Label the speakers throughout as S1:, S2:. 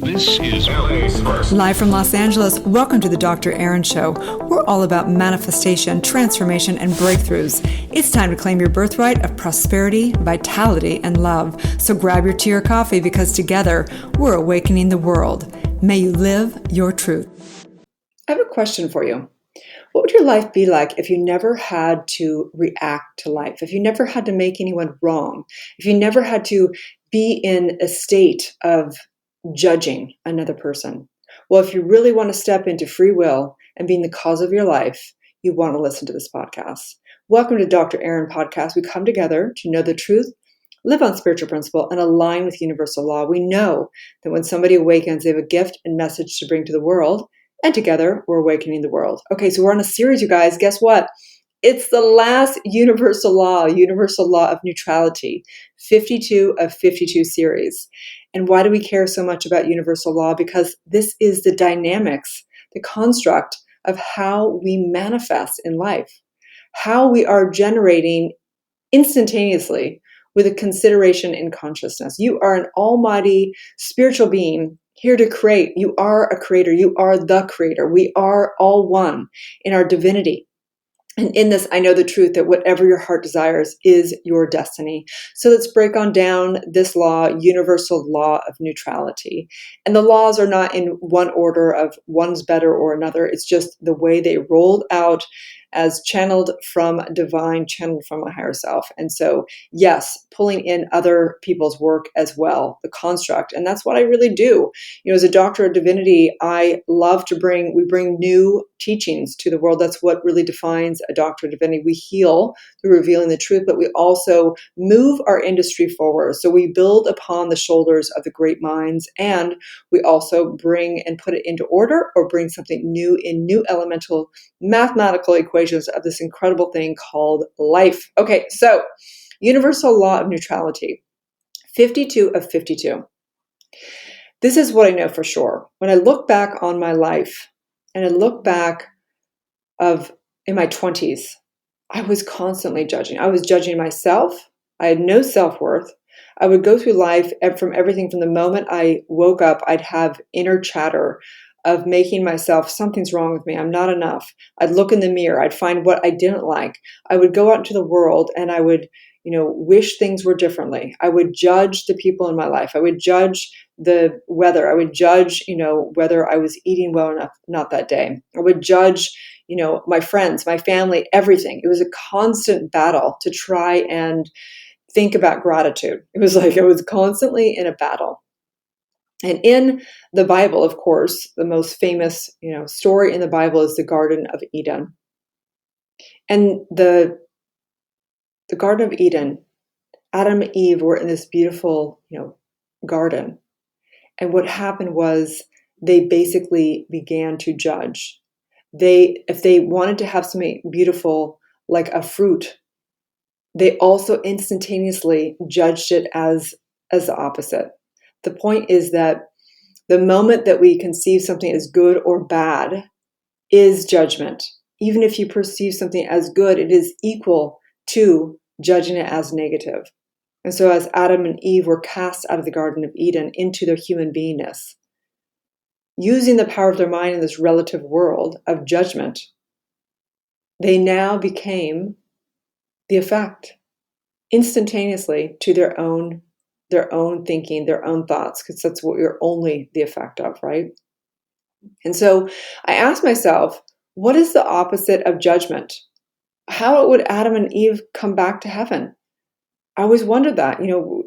S1: This is LA's first.
S2: Live from Los Angeles, welcome to the Dr. Erin Show. We're all about manifestation, transformation, and breakthroughs. It's time to claim your birthright of prosperity, vitality, and love. So grab your tea or coffee because together we're awakening the world. May you live your truth. I have a question for you. What would your life be like if you never had to react to life? If you never had to make anyone wrong? If you never had to be in a state of judging another person? Well, if you really want to step into free will and being the cause of your life, you want to listen to this podcast. Welcome to Dr. Erin Podcast. We come together to know the truth, live on spiritual principle, and align with universal law. We know that when somebody awakens, they have a gift and message to bring to the world, and together we're awakening the world. Okay, so we're on a series, you guys. Guess what? It's the last universal law of neutrality, 52 of 52 series. And why do we care so much about universal law? Because this is the dynamics, the construct of how we manifest in life, how we are generating instantaneously with a consideration in consciousness. You are an almighty spiritual being here to create. You are a creator. You are the creator. We are all one in our divinity. And in this, I know the truth that whatever your heart desires is your destiny. So let's break on down this law, universal law of neutrality. And the laws are not in one order of one's better or another. It's just the way they rolled out as channeled from divine, channeled from a higher self. And so, yes, pulling in other people's work as well, the construct. And that's what I really do. You know, as a doctor of divinity, I love to we bring new teachings to the world. That's what really defines a doctor of divinity. We heal through revealing the truth, but we also move our industry forward. So we build upon the shoulders of the great minds, and we also bring and put it into order or bring something new in new elemental mathematical equations of this incredible thing called life. Okay, so universal law of neutrality, 52 of 52. This is what I know for sure. When I look back on my life and I look back in my 20s, I was constantly judging. I was judging myself. I had no self-worth. I would go through life from everything from the moment I woke up, I'd have inner chatter of making myself, something's wrong with me, I'm not enough. I'd look in the mirror, I'd find what I didn't like. I would go out into the world and I would, wish things were differently. I would judge the people in my life. I would judge the weather. I would judge, whether I was eating well enough, not that day. I would judge, my friends, my family, everything. It was a constant battle to try and think about gratitude. It was like I was constantly in a battle. And in the Bible, of course, the most famous, story in the Bible is the Garden of Eden. And the Garden of Eden, Adam and Eve were in this beautiful, garden. And what happened was they basically began to judge. If they wanted to have something beautiful like a fruit, they also instantaneously judged it as the opposite. The point is that the moment that we conceive something as good or bad is judgment. Even if you perceive something as good, it is equal to judging it as negative. And so as Adam and Eve were cast out of the Garden of Eden into their human beingness, using the power of their mind in this relative world of judgment, they now became the effect instantaneously to their own thinking, their own thoughts, because that's what you're only the effect of, right? And so I asked myself, what is the opposite of judgment? How would Adam and Eve come back to heaven? I always wondered that.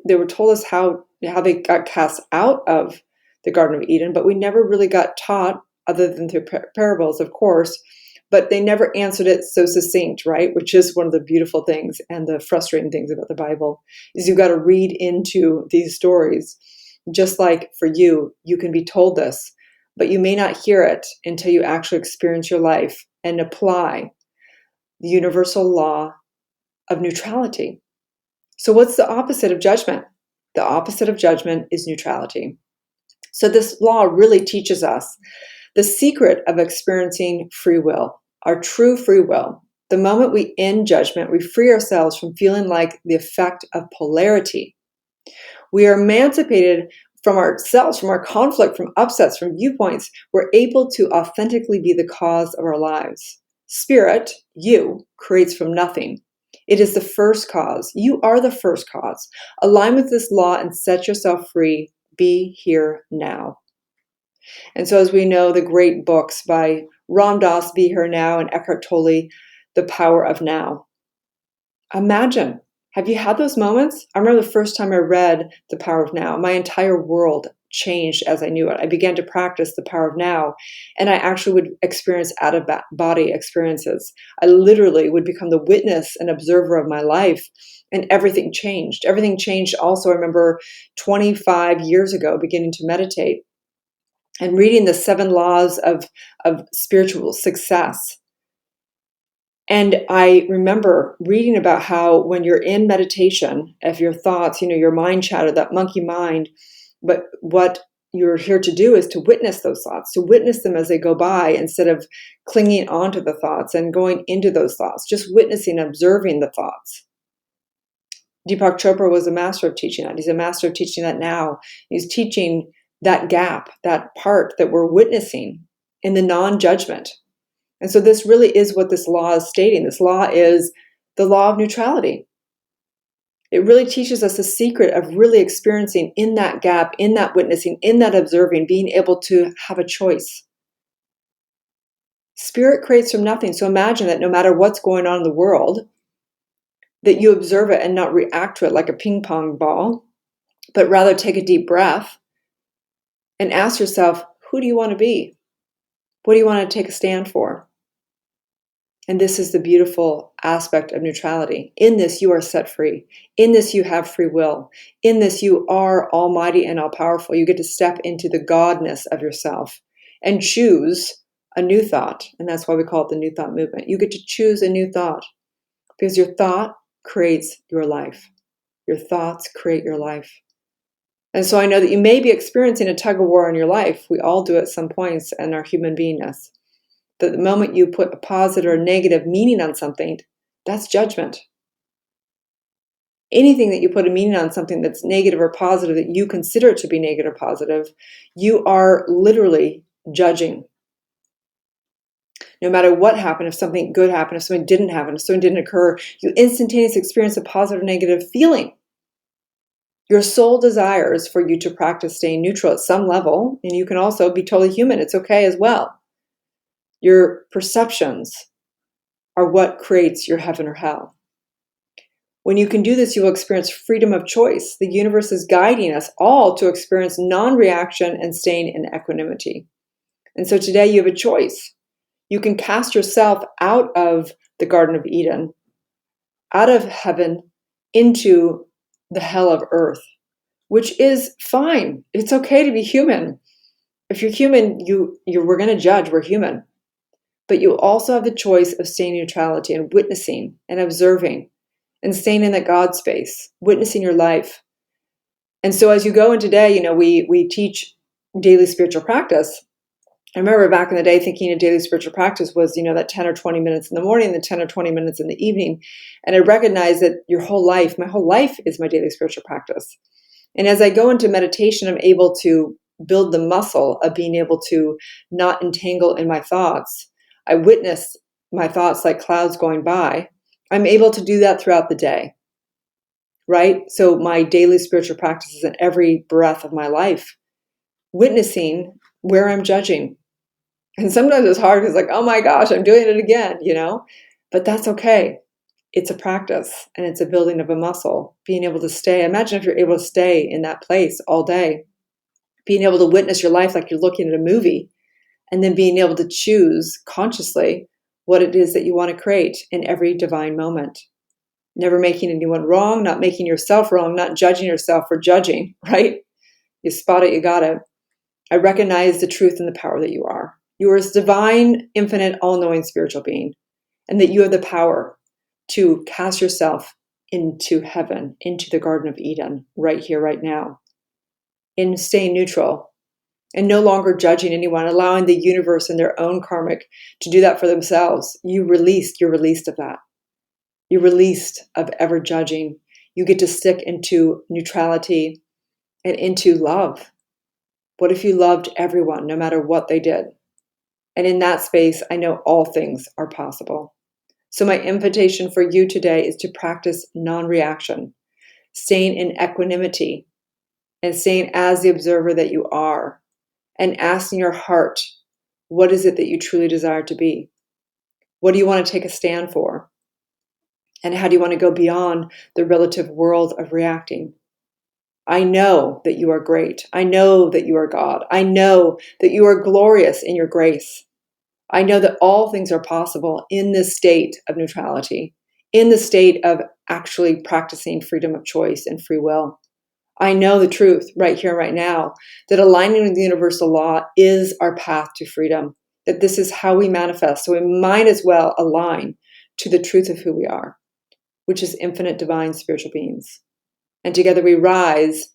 S2: They were told us how they got cast out of the Garden of Eden, but we never really got taught, other than through parables, of course, but they never answered it so succinct, right? Which is one of the beautiful things and the frustrating things about the Bible, is you've got to read into these stories. Just like for you, you can be told this, but you may not hear it until you actually experience your life and apply the universal law of neutrality. So what's the opposite of judgment? The opposite of judgment is neutrality. So this law really teaches us the secret of experiencing free will, our true free will. The moment we end judgment, we free ourselves from feeling like the effect of polarity. We are emancipated from ourselves, from our conflict, from upsets, from viewpoints, we're able to authentically be the cause of our lives. Spirit, you, creates from nothing. It is the first cause. You are the first cause. Align with this law and set yourself free. Be here now. And so as we know, the great books by Ram Dass, Be Here Now, and Eckhart Tolle, The Power of Now. Imagine, have you had those moments? I remember the first time I read The Power of Now, my entire world changed as I knew it. I began to practice the power of now, and I actually would experience out-of-body experiences. I literally would become the witness and observer of my life, and everything changed. Everything changed also. I remember 25 years ago beginning to meditate and reading the 7 laws of spiritual success. And I remember reading about how when you're in meditation, if your thoughts, your mind chatter, that monkey mind, but what you're here to do is to witness those thoughts, to witness them as they go by instead of clinging onto the thoughts and going into those thoughts, just witnessing, observing the thoughts. Deepak Chopra was a master of teaching that. He's a master of teaching that now. He's teaching that gap, that part that we're witnessing in the non-judgment. And so this really is what this law is stating. This law is the law of neutrality. It really teaches us the secret of really experiencing in that gap, in that witnessing, in that observing, being able to have a choice. Spirit creates from nothing. So imagine that no matter what's going on in the world, that you observe it and not react to it like a ping pong ball, but rather take a deep breath and ask yourself, who do you want to be? What do you want to take a stand for? And this is the beautiful aspect of neutrality. In this, you are set free. In this, you have free will. In this, you are almighty and all-powerful. You get to step into the godness of yourself and choose a new thought. And that's why we call it the New Thought Movement. You get to choose a new thought because your thought creates your life. Your thoughts create your life. And so I know that you may be experiencing a tug of war in your life. We all do at some points in our human beingness. That the moment you put a positive or negative meaning on something, that's judgment. Anything that you put a meaning on something that's negative or positive, that you consider it to be negative or positive, you are literally judging. No matter what happened, if something good happened, if something didn't happen, if something didn't occur, you instantaneously experience a positive or negative feeling. Your soul desires for you to practice staying neutral at some level, and you can also be totally human. It's okay as well. Your perceptions are what creates your heaven or hell. When you can do this, you will experience freedom of choice. The universe is guiding us all to experience non-reaction and staying in equanimity. And so today you have a choice. You can cast yourself out of the Garden of Eden, out of heaven, into the hell of earth, which is fine. It's okay to be human. If you're human, we're going to judge. We're human. But you also have the choice of staying in neutrality and witnessing and observing and staying in that God space, witnessing your life. And so as you go in today, we teach daily spiritual practice. I remember back in the day thinking a daily spiritual practice was, that 10 or 20 minutes in the morning, the 10 or 20 minutes in the evening. And I recognize that my whole life is my daily spiritual practice. And as I go into meditation, I'm able to build the muscle of being able to not entangle in my thoughts. I witness my thoughts like clouds going by. I'm able to do that throughout the day, right? So my daily spiritual practice is in every breath of my life, witnessing where I'm judging. And sometimes it's hard because oh my gosh, I'm doing it again, but that's okay. It's a practice and it's a building of a muscle, being able to stay. Imagine if you're able to stay in that place all day, being able to witness your life like you're looking at a movie. And then being able to choose consciously what it is that you want to create in every divine moment. Never making anyone wrong, not making yourself wrong, not judging yourself for judging, right? You spot it, you got it. I recognize the truth and the power that you are. You are this divine, infinite, all-knowing spiritual being, and that you have the power to cast yourself into heaven, into the Garden of Eden, right here, right now, in staying neutral, and no longer judging anyone, allowing the universe and their own karmic to do that for themselves. You're released of that. You're released of ever judging. You get to stick into neutrality and into love, What if you loved everyone, no matter what they did? And in that space, I know all things are possible. So my invitation for you today is to practice non-reaction, staying in equanimity, and staying as the observer that you are, and asking your heart, what is it that you truly desire to be? What do you want to take a stand for? And how do you want to go beyond the relative world of reacting? I know that you are great. I know that you are God. I know that you are glorious in your grace. I know that all things are possible in this state of neutrality, in the state of actually practicing freedom of choice and free will. I know the truth right here, right now, that aligning with the universal law is our path to freedom, that this is how we manifest. So we might as well align to the truth of who we are, which is infinite divine spiritual beings. And together we rise.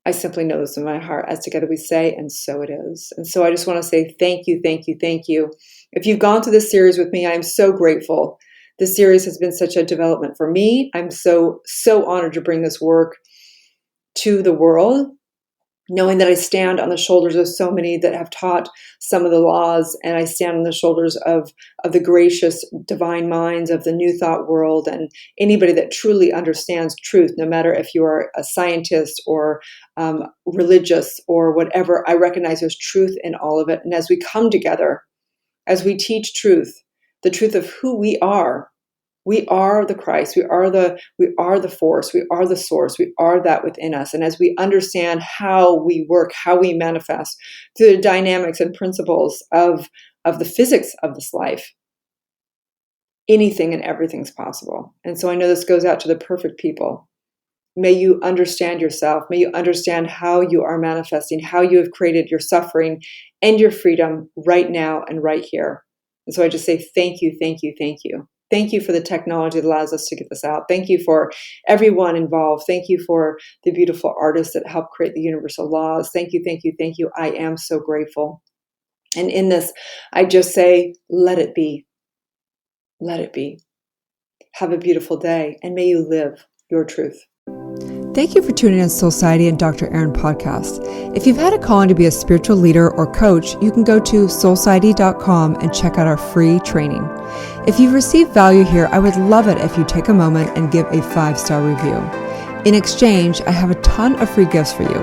S2: I simply know this in my heart. As together we say, and so it is. And so I just want to say thank you, thank you, thank you. If you've gone through this series with me, I am so grateful. This series has been such a development for me. I'm so honored to bring this work to the world, knowing that I stand on the shoulders of so many that have taught some of the laws, and I stand on the shoulders of the gracious divine minds of the New Thought world, and anybody that truly understands truth, no matter if you are a scientist or religious or whatever. I recognize there's truth in all of it. And as we come together, as we teach truth, the truth of who we are the Christ. We are the force. We are the source. We are that within us. And as we understand how we work, how we manifest through the dynamics and principles of the physics of this life, anything and everything's possible. And so I know this goes out to the perfect people. May you understand yourself. May you understand how you are manifesting, how you have created your suffering and your freedom right now and right here. And so I just say thank you, thank you, thank you. Thank you for the technology that allows us to get this out. Thank you for everyone involved. Thank you for the beautiful artists that help create the universal laws. Thank you, thank you, thank you. I am so grateful. And in this, I just say, let it be. Let it be. Have a beautiful day, and may you live your truth. Thank you for tuning in to Soulciety and Dr. Erin podcast. If you've had a calling to be a spiritual leader or coach, you can go to soulciety.com and check out our free training. If you've received value here, I would love it if you take a moment and give a 5-star review. In exchange, I have a ton of free gifts for you.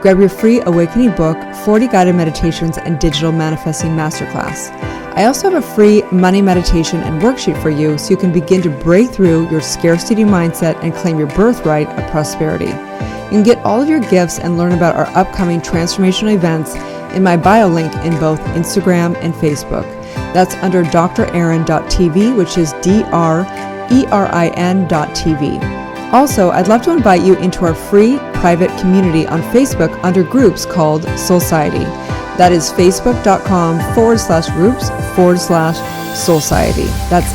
S2: Grab your free awakening book, 40 guided meditations, and digital manifesting masterclass. I also have a free money meditation and worksheet for you so you can begin to break through your scarcity mindset and claim your birthright of prosperity. You can get all of your gifts and learn about our upcoming transformational events in my bio link in both Instagram and Facebook. That's under drerin.tv, which is drein.tv. Also, I'd love to invite you into our free private community on Facebook under groups called Soulciety. That is facebook.com/groups/Soulciety. That's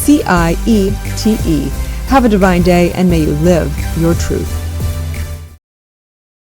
S2: SOULCIETE. Have a divine day, and may you live your truth.